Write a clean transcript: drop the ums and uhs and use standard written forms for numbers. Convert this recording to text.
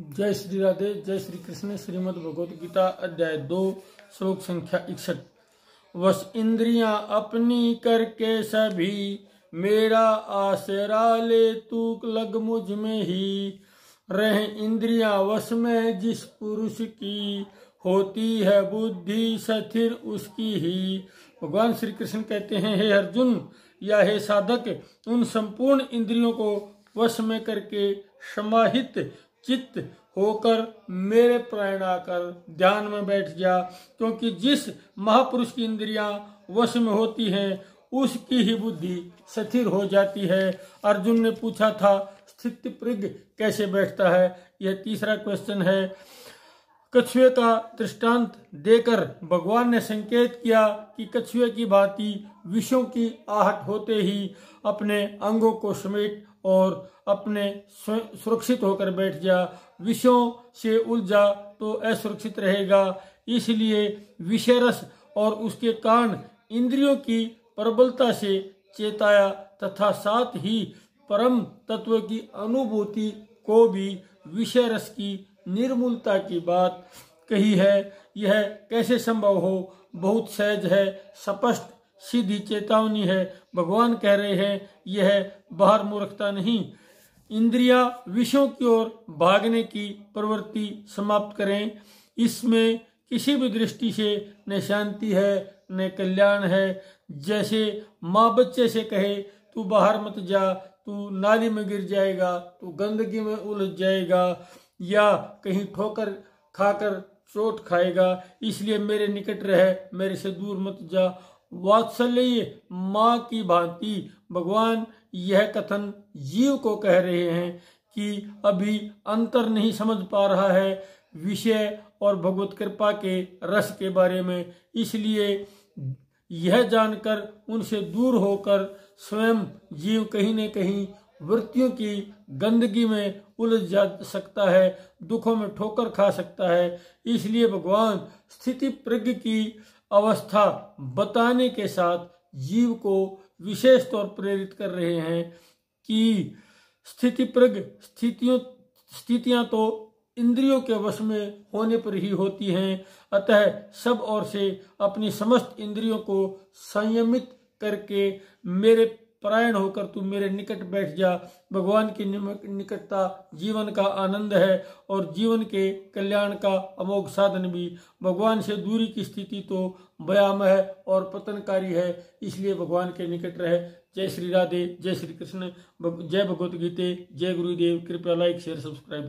जय श्री राधे, जय श्री कृष्ण। श्रीमद् भगवत गीता अध्याय 2 श्लोक संख्या 61। वश इंद्रियां अपनी करके सभी, मेरा आसरा ले तू लग मुझ में ही। रहे इंद्रियां वश में जिस पुरुष की, होती है बुद्धि स्थिर उसकी ही। भगवान श्री कृष्ण कहते हैं, हे अर्जुन या हे साधक, उन संपूर्ण इंद्रियों को वश में करके समाहित चित्त होकर मेरे प्राण आकर ध्यान में बैठ जा, क्योंकि जिस महापुरुष की इंद्रियां वश में होती हैं उसकी ही बुद्धि स्थिर हो जाती है। अर्जुन ने पूछा था स्थित प्रज्ञ कैसे बैठता है, यह तीसरा क्वेश्चन है। कछुए का दृष्टांत देकर भगवान ने संकेत किया कि कछुए की भांति विषयों की आहट होते ही अपने अंगों को समेट और अपने सुरक्षित होकर बैठ जा। विषयों से उलझा तो असुरक्षित रहेगा। इसलिए विषय रस और उसके कारण इंद्रियों की प्रबलता से चेताया तथा साथ ही परम तत्व की अनुभूति को भी विषय रस की निर्मूलता की बात कही है। यह कैसे संभव हो? बहुत सहज है, स्पष्ट सीधी चेतावनी है। भगवान कह रहे हैं यह बाहर मूर्खता नहीं। इंद्रियां विषयों की ओर भागने की प्रवृत्ति समाप्त करें। इसमें किसी भी दृष्टि से न शांति है न कल्याण है। जैसे माँ बच्चे से कहे तू बाहर मत जा, तू नाली में गिर जाएगा, तू गंदगी में उलझ जाएगा या कहीं ठोकर खाकर चोट खाएगा, इसलिए मेरे निकट रह, मेरे से दूर मत जा। वात्सल्य माँ की भांति भगवान यह कथन जीव को कह रहे हैं कि अभी अंतर नहीं समझ पा रहा है विषय और भगवत कृपा के रस के बारे में। इसलिए यह जानकर उनसे दूर होकर स्वयं जीव कहीं न कहीं वृत्तियों की गंदगी में उलझ जा सकता है, दुखों में ठोकर खा सकता है। इसलिए भगवान स्थिति प्रज्ञ की अवस्था बताने के साथ जीव को विशेष तौर प्रेरित कर रहे हैं कि स्थिति प्रज्ञ स्थितियां तो इंद्रियों के वश में होने पर ही होती हैं। अतः सब ओर से अपनी समस्त इंद्रियों को संयमित करके मेरे परायण होकर तू मेरे निकट बैठ जा। भगवान की निकटता जीवन का आनंद है और जीवन के कल्याण का अमोघ साधन भी। भगवान से दूरी की स्थिति तो भयामह और पतनकारी है, इसलिए भगवान के निकट रहे। जय श्री राधे, जय श्री कृष्ण, जय भगवत गीते, जय गुरुदेव। कृपया लाइक शेयर सब्सक्राइब।